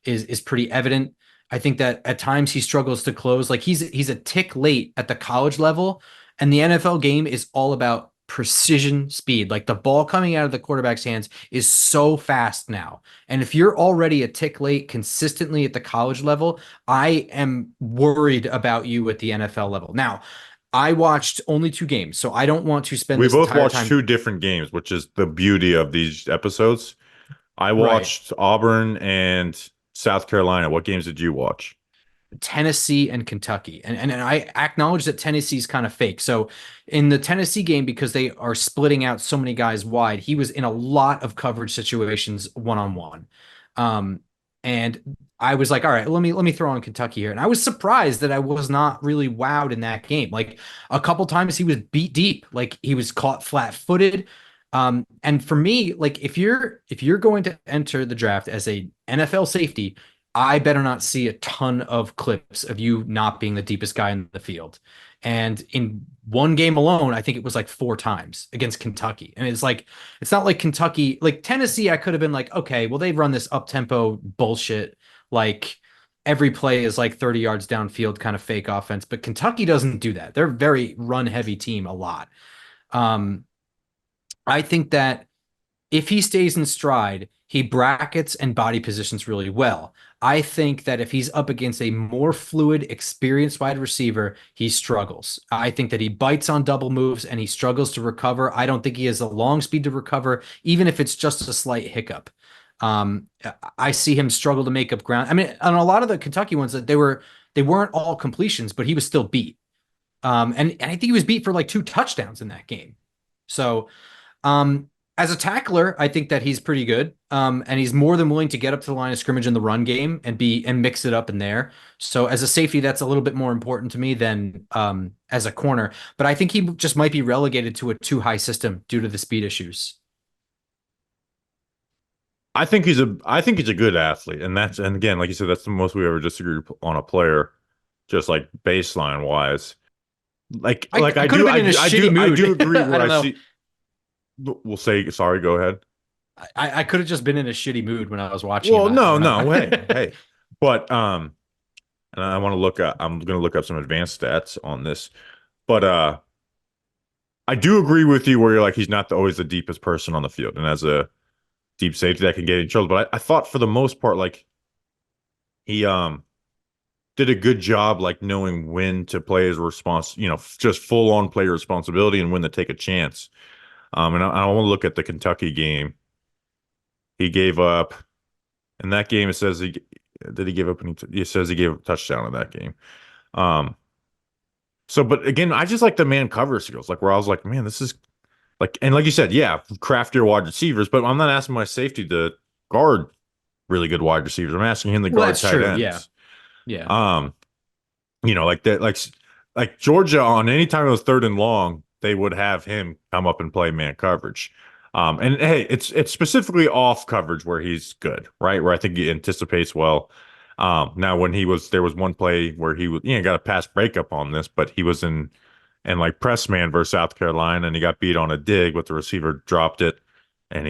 is pretty evident. I think that at times he struggles to close. Like he's a tick late at the college level, and the NFL game is all about precision speed. Like the ball coming out of the quarterback's hands is so fast now. And if you're already a tick late consistently at the college level, I am worried about you at the NFL level. Now, I watched only two games, so I don't want to spend
We
this
both
entire
watched
time.
two different games, which is the beauty of these episodes. I
Right.
watched Auburn and South Carolina. What games did you watch?
Tennessee and Kentucky. And I acknowledge that Tennessee's kind of fake. So in the Tennessee game, because they are splitting out so many guys wide, he was in a lot of coverage situations one on one. And I was like, all right, let me throw on Kentucky here. And I was surprised that I was not really wowed in that game. Like a couple times he was beat deep, like he was caught flat-footed. And for me, like if you're going to enter the draft as a NFL safety, I better not see a ton of clips of you not being the deepest guy in the field. And in one game alone, I think it was like four times against Kentucky. And it's like, it's not like Kentucky, like Tennessee, I could have been like, okay, well, they run this up tempo bullshit. Like every play is like 30 yards downfield kind of fake offense. But Kentucky doesn't do that. They're a very run heavy team a lot. Um, I think that if he stays in stride, he brackets and body positions really well. I think that if he's up against a more fluid, experienced wide receiver, he struggles. I think that he bites on double moves and he struggles to recover. I don't think he has the long speed to recover, even if it's just a slight hiccup. Um, I see him struggle to make up ground. I mean, on a lot of the Kentucky ones that they weren't all completions, but he was still beat. And I think he was beat for like two touchdowns in that game. So um, as a tackler, I think that he's pretty good. And he's more than willing to get up to the line of scrimmage in the run game and mix it up in there. So as a safety, that's a little bit more important to me than as a corner. But I think he just might be relegated to a too high system due to the speed issues.
I think he's a good athlete, and again, like you said, that's the most we ever disagreed on a player, just like baseline wise. Like
I,
like
I
I
could have
do
been
I
in a
do I
shitty
do I
mood.
do agree
I
where
don't
I
know.
see. We'll say sorry. Go ahead.
I could have just been in a shitty mood when I was watching him.
Well,
I
no,
don't
no, hey,
know.
hey, but and I want to look at. I'm going to look up some advanced stats on this, but I do agree with you where you're like he's not always the deepest person on the field, and as a deep safety that can get in trouble. But I thought for the most part, like he did a good job, like knowing when to play his response, just full on player responsibility and when to take a chance. And I want to look at the Kentucky game. He gave up in that game. It says he did he give up? It says he gave up a touchdown in that game. Um, so, but again, I just like the man cover skills, like where I was like, man, this is like, and like you said, yeah, craftier wide receivers, but I'm not asking my safety to guard really good wide receivers. I'm asking him to
Well,
guard
that's
tight
true. Yeah.
ends.
Yeah.
Um, like that, like Georgia on any time it was third and long, they would have him come up and play man coverage. And hey, it's specifically off coverage where he's good, right? Where I think he anticipates well. Now when there was one play where he got a pass breakup on this, but he was in and like press man versus South Carolina, and he got beat on a dig, but the receiver dropped it, and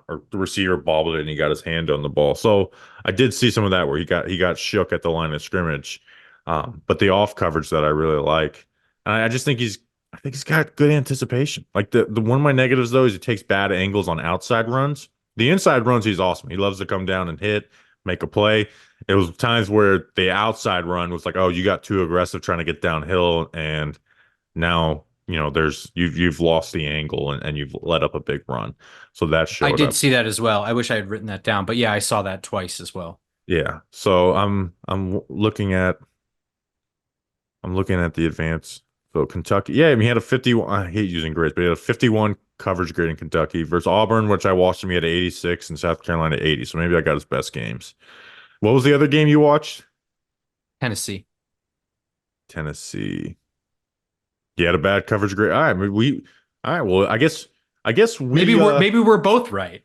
or the receiver bobbled it, and he got his hand on the ball. So I did see some of that where he got shook at the line of scrimmage, but the off coverage that I really like, and I just think he's got good anticipation. Like the one of my negatives though is he takes bad angles on outside runs. The inside runs, he's awesome. He loves to come down and hit, make a play. It was times where the outside run was like, oh, you got too aggressive trying to get downhill, and now there's you've lost the angle and you've let up a big run. So that
I
showed
did
up.
see that as well. I wish I had written that down, but yeah, I saw that twice as well.
Yeah. So I'm looking at the advance. So Kentucky, yeah, I mean, he had a 51. I hate using grades, but he had a 51 coverage grade in Kentucky versus Auburn, which I watched him. He had 86 and South Carolina 80. So maybe I got his best games. What was the other game you watched?
Tennessee.
Tennessee. He had a bad coverage grade. All right, all right. Well, I guess
Maybe
we
we're both right.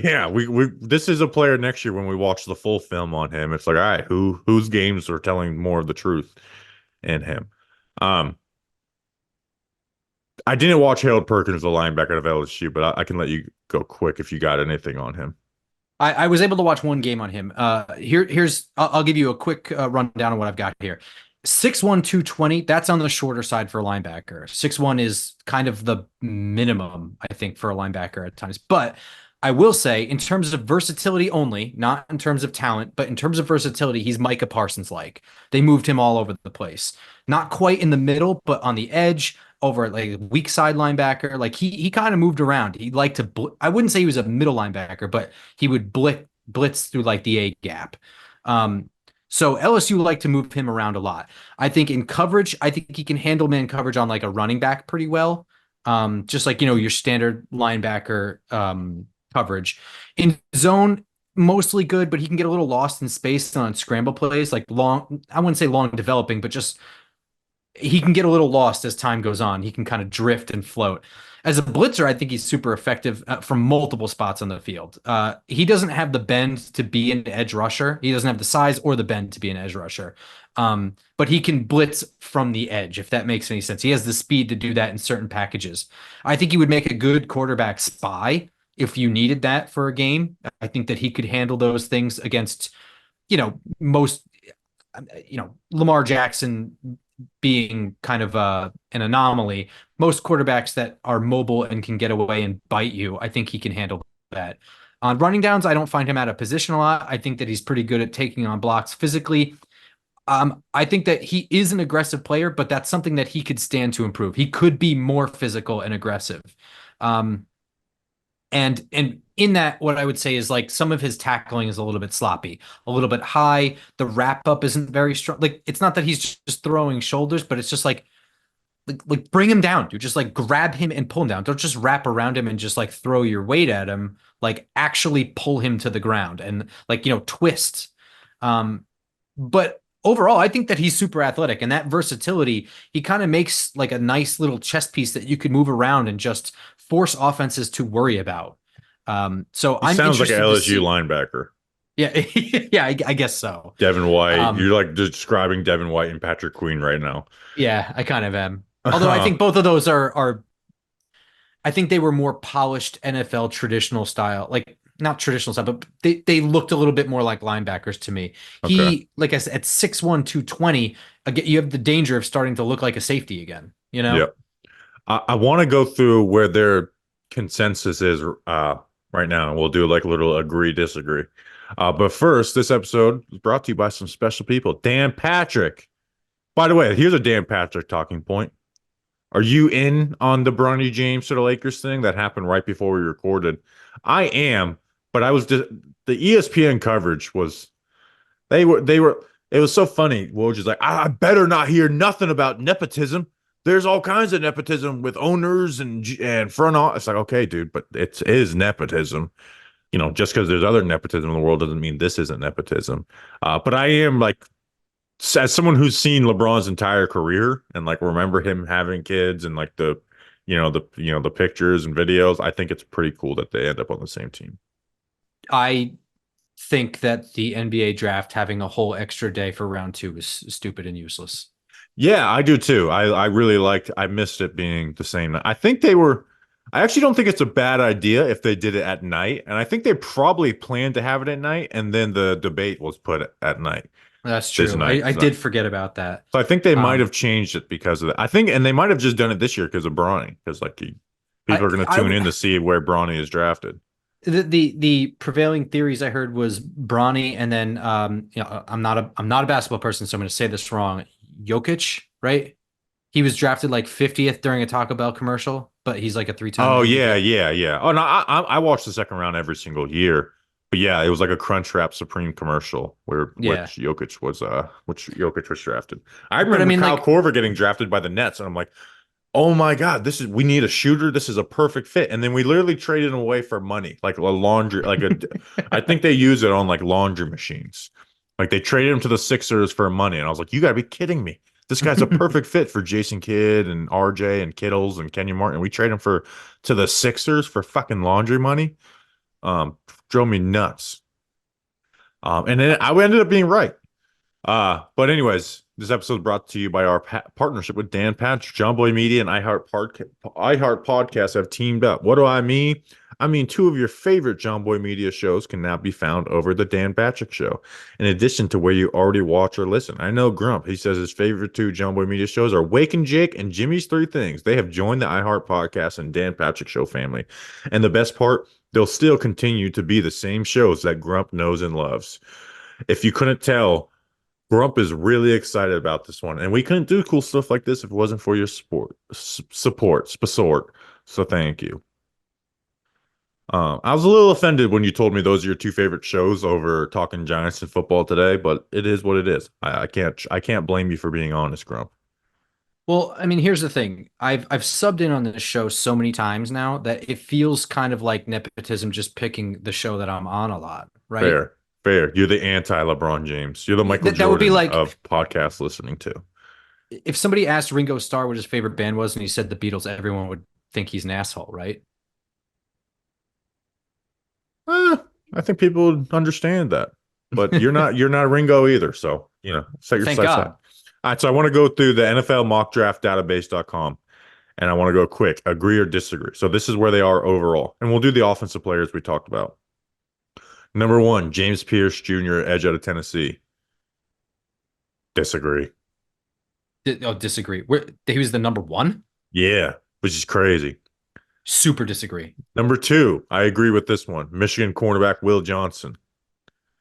yeah, we this is a player next year when we watch the full film on him. It's like, all right, whose games are telling more of the truth in him? Um, I didn't watch Harold Perkins, the linebacker of LSU, but I can let you go quick if you got anything on him.
I was able to watch one game on him. I'll give you a quick rundown of what I've got here. 6'1", 220, that's on the shorter side for a linebacker. 6'1" is kind of the minimum, I think, for a linebacker at times. But I will say, in terms of versatility only, not in terms of talent, but in terms of versatility, he's Micah Parsons like. They moved him all over the place. Not quite in the middle, but on the edge, over like weak side linebacker. Like he kind of moved around. He liked to I wouldn't say he was a middle linebacker, but he would blitz through like the A gap. Um, so LSU like to move him around a lot. I think in coverage, I think he can handle man coverage on like a running back pretty well. Just like, your standard linebacker coverage. In zone, mostly good, but he can get a little lost in space on scramble plays, like long, I wouldn't say long developing, but just he can get a little lost as time goes on. He can kind of drift and float. As a blitzer, I think he's super effective from multiple spots on the field. He doesn't have the bend to be an edge rusher. He doesn't have the size or the bend to be an edge rusher. But he can blitz from the edge, if that makes any sense. He has the speed to do that in certain packages. I think he would make a good quarterback spy if you needed that for a game. I think that he could handle those things against, most, Lamar Jackson being kind of an anomaly. Most quarterbacks that are mobile and can get away and bite you, I think he can handle that. On running downs, I don't find him out of position a lot. I think that he's pretty good at taking on blocks physically. I think that he is an aggressive player, but that's something that he could stand to improve. He could be more physical and aggressive. Um, and in that, what I would say is like some of his tackling is a little bit sloppy, a little bit high. The wrap up isn't very strong. Like it's not that he's just throwing shoulders, but it's just like bring him down, dude. Just like grab him and pull him down. Don't just wrap around him and just like throw your weight at him. Like actually pull him to the ground and like twist. But overall, I think that he's super athletic and that versatility, he kind of makes like a nice little chess piece that you could move around and just force offenses to worry about. So
He
I'm
sounds like an
interested to
LSU
see.
linebacker.
Yeah, yeah, I guess so.
Devin White.
Um,
You're like describing Devin White and Patrick Queen right now.
yeah, I kind of am. Although I think both of those are I think they were more polished NFL traditional style, like not traditional style, but they looked a little bit more like linebackers to me.
Okay.
He, like I said, at 6'1", 220, again, you have the danger of starting to look like a safety again, you know?
Yep. I want to go through where their consensus is right now. We'll do like a little agree, disagree. But first, this episode is brought to you by some special people. Dan Patrick. By the way, here's a Dan Patrick talking point. Are you in on the Bronny James to the Lakers thing that happened right before we recorded? I am, but the ESPN coverage was they were it was so funny. Woj is like, I better not hear nothing about nepotism. There's all kinds of nepotism with owners and front office. It's like, okay, dude, but it is nepotism. Just because there's other nepotism in the world doesn't mean this isn't nepotism. But I am like, as someone who's seen LeBron's entire career and like remember him having kids and like the pictures and videos, I think it's pretty cool that they end up on the same team.
I think that the NBA draft having a whole extra day for round two is stupid and useless.
Yeah, I do too. I really liked. I missed it being the same night. I think they were. I actually don't think it's a bad idea if they did it at night, and I think they probably planned to have it at night, and then the debate was put at night
That's
this
true.
night.
I did forget about that.
So I think they might
Um,
have changed it because of that. I think, and they might have just done it this year because of Bronny, because like people
I
are going to
I
tune in to see where Bronny is drafted.
the prevailing theories I heard was Bronny, and then I'm not a basketball person, so I'm going to say this wrong. Jokic, right? He was drafted like 50th during a Taco Bell commercial, but he's like a three-time
Oh yeah,
MVP.
yeah, yeah. Oh no, I watched the second round every single year. But yeah, it was like a Crunchwrap Supreme commercial where
Yeah,
which Jokic was drafted. I
but I
remember
mean,
Kyle
like,
Korver getting drafted by the Nets, and I'm like, oh my God, we need a shooter. This is a perfect fit. And then we literally traded him away for money, like a laundry, I think they use it on like laundry machines. Like they traded him to the Sixers for money. And I was like, you gotta be kidding me. This guy's a perfect fit for Jason Kidd and RJ and Kittles and Kenyon Martin. We trade him to the Sixers for fucking laundry money. Um, Drove me nuts. And then I ended up being right. But anyways, this episode is brought to you by our partnership with Dan Patrick. John Boy Media and iHeart Podcast have teamed up. What do I mean? I mean, two of your favorite John Boy Media shows can now be found over the Dan Patrick Show, in addition to where you already watch or listen. I know Grump, he says his favorite two John Boy Media shows are Wake and Jake and Jimmy's Three Things. They have joined the iHeart Podcast and Dan Patrick Show family. And the best part, they'll still continue to be the same shows that Grump knows and loves. If you couldn't tell, Grump is really excited about this one, and we couldn't do cool stuff like this if it wasn't for your support. So thank you. I was a little offended when you told me those are your two favorite shows over talking Giants and football today, but it is what it is. I can't blame you for being honest, Grump.
well, I mean, here's the thing. I've subbed in on this show so many times now that it feels kind of like nepotism just picking the show that I'm on a lot, right?
Fair, fair. You're the anti-LeBron James. You're the Michael
That would be
Jordan
like
of podcast listening to.
if somebody asked Ringo Starr what his favorite band was and he said the Beatles, everyone would think he's an asshole, right?
Eh, I think people would understand that, but you're not Ringo either. So, set your
Thank
sights high.
God.
All right. So I want to go through the NFL mock draft database.com and I want to go quick, agree or disagree. So this is where they are overall. And we'll do the offensive players we talked about. Number one, James Pearce Jr., edge out of Tennessee. Disagree.
Disagree. He was the number one?
Yeah, which is crazy.
Super disagree.
Number two, I agree with this one. Michigan cornerback Will Johnson.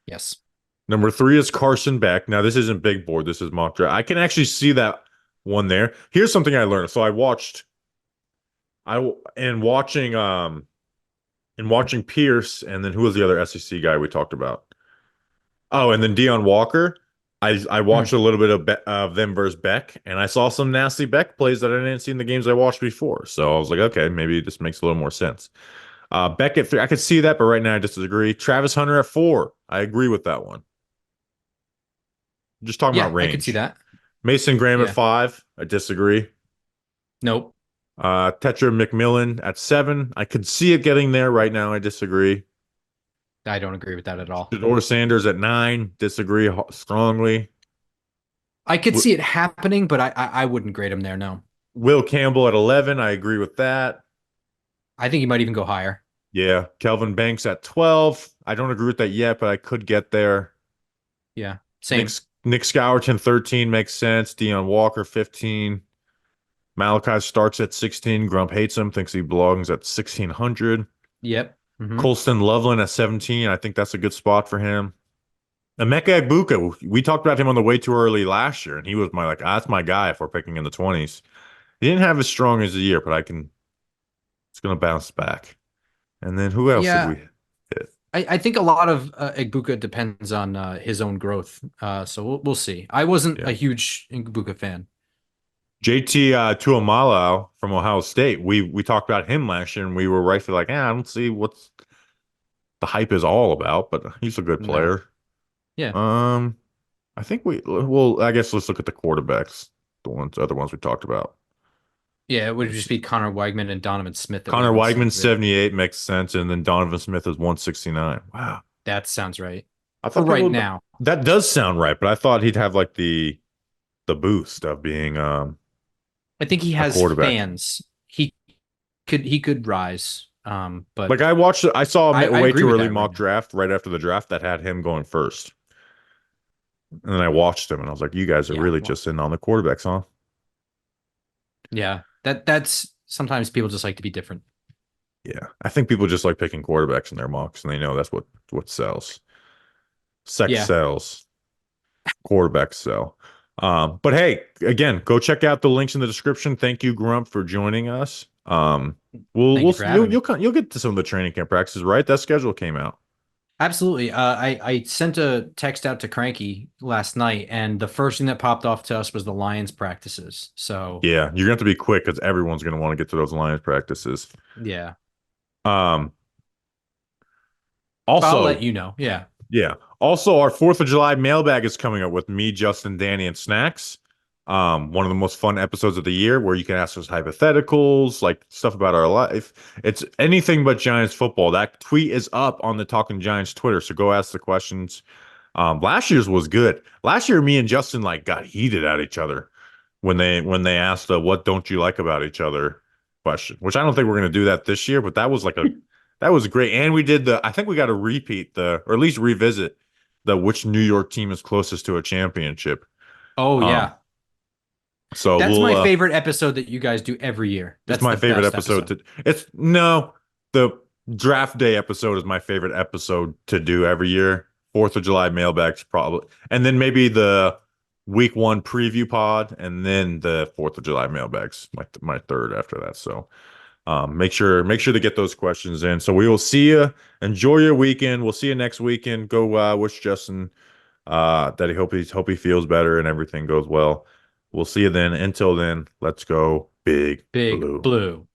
Yes.
Number three is Carson Beck. Now, this isn't big board. This is mock draft. I can actually see that one there. Here's something I learned. So and watching Pearce, and then who was the other SEC guy we talked about? Oh, and then Deone Walker. I watched
Hmm.
a little bit of them versus Beck, and I saw some nasty Beck plays that I didn't see in the games I watched before. So I was like, okay, maybe this makes a little more sense. Beck at 3, I could see that, but right now I disagree. Travis Hunter at 4, I agree with that one. Just talking
Yeah,
about
I could see
range.
that.
Mason Graham at
Yeah.
5, I disagree.
Nope.
Tetra McMillan at 7, I could see it getting there. Right now, I disagree.
I don't agree with that at all.
Shedeur Sanders at 9, disagree strongly.
I could see it happening, but I wouldn't grade him there. No.
Will Campbell at 11, I agree with that.
I think he might even go higher.
Yeah, Kelvin Banks at 12. I don't agree with that yet, but I could get there.
Yeah.
Nick,
Same.
Nick Scourton 13 makes sense. Deone Walker 15. Malaki starts at 16. Grump hates him, thinks he belongs at 1600.
Yep. Hmm.
Colston Loveland at 17. I think that's a good spot for him. Emeka Egbuka, we talked about him on the way too early last year, and he was that's my guy if we're picking in the 20s. He didn't have as strong as a year, but it's going to bounce back. And then who else did
Yeah.
we hit?
I think a lot of Igbuka depends on his own growth. So we'll see. I wasn't
Yeah.
a huge Igbuka fan.
JT Tuamalau from Ohio State. We talked about him last year, and we were rightfully like, I don't see what's the hype is all about, but he's a good
No.
player.
Yeah.
I think I guess let's look at the quarterbacks, other ones we talked about.
Yeah, it would just be Connor Weigman and Donovan Smith.
Connor Weigman 78 makes sense, and then Donovan Smith is 169. Wow,
That sounds right.
I
For
thought
right now.
that does sound right, but I thought he'd have like the the boost of being
I think he
a
has
quarterback.
fans. He could rise. But
Like I saw
I,
a
I
way
agree
too
with
early
that right
mock
now.
draft right after the draft that had him going first. And then I watched him and I was like, you guys are
Yeah.
really
Well,
just in on the quarterbacks, huh?
yeah. That's sometimes people just like to be different.
Yeah. I think people just like picking quarterbacks in their mocks and they know that's what sells. Sex
Yeah.
sells. Quarterbacks sell. But hey, again, go check out the links in the description. Thank you, Grump, for joining us.
Thank you for having me.
You'll get to some of the training camp practices, right? That schedule came out.
Absolutely. I sent a text out to Cranky last night, and the first thing that popped off to us was the Lions practices. So
Yeah, you're gonna have to be quick because everyone's gonna want to get to those Lions practices.
yeah,
Um,
but I'll let
also,
you know. Yeah.
yeah. Also, our 4th of July mailbag is coming up with me, Justin, Danny, and Snacks. One of the most fun episodes of the year where you can ask us hypotheticals, like stuff about our life. It's anything but Giants football. That tweet is up on the Talking Giants Twitter, so go ask the questions. Last year's was good. Last year, me and Justin like got heated at each other when they asked the "What don't you like about each other?" question. Which I don't think we're gonna do that this year, but that was great. And we did I think we got to repeat or at least revisit the which New York team is closest to a championship.
Oh
Um,
yeah.
so
That's
we'll
my favorite episode that you guys do every year.
it's
That's
my
the
favorite
best
episode
episode.
to it's no the draft day episode is my favorite episode to do every year. 4th of July mailbags probably, and then maybe the week 1 preview pod, and then the 4th of July mailbags my third after that. So make sure to get those questions in. So we will see you. Enjoy your weekend. We'll see you next weekend. Go wish Justin that hope he feels better and everything goes well. We'll see you then. Until then, let's go Big
Big
Blue.
Blue.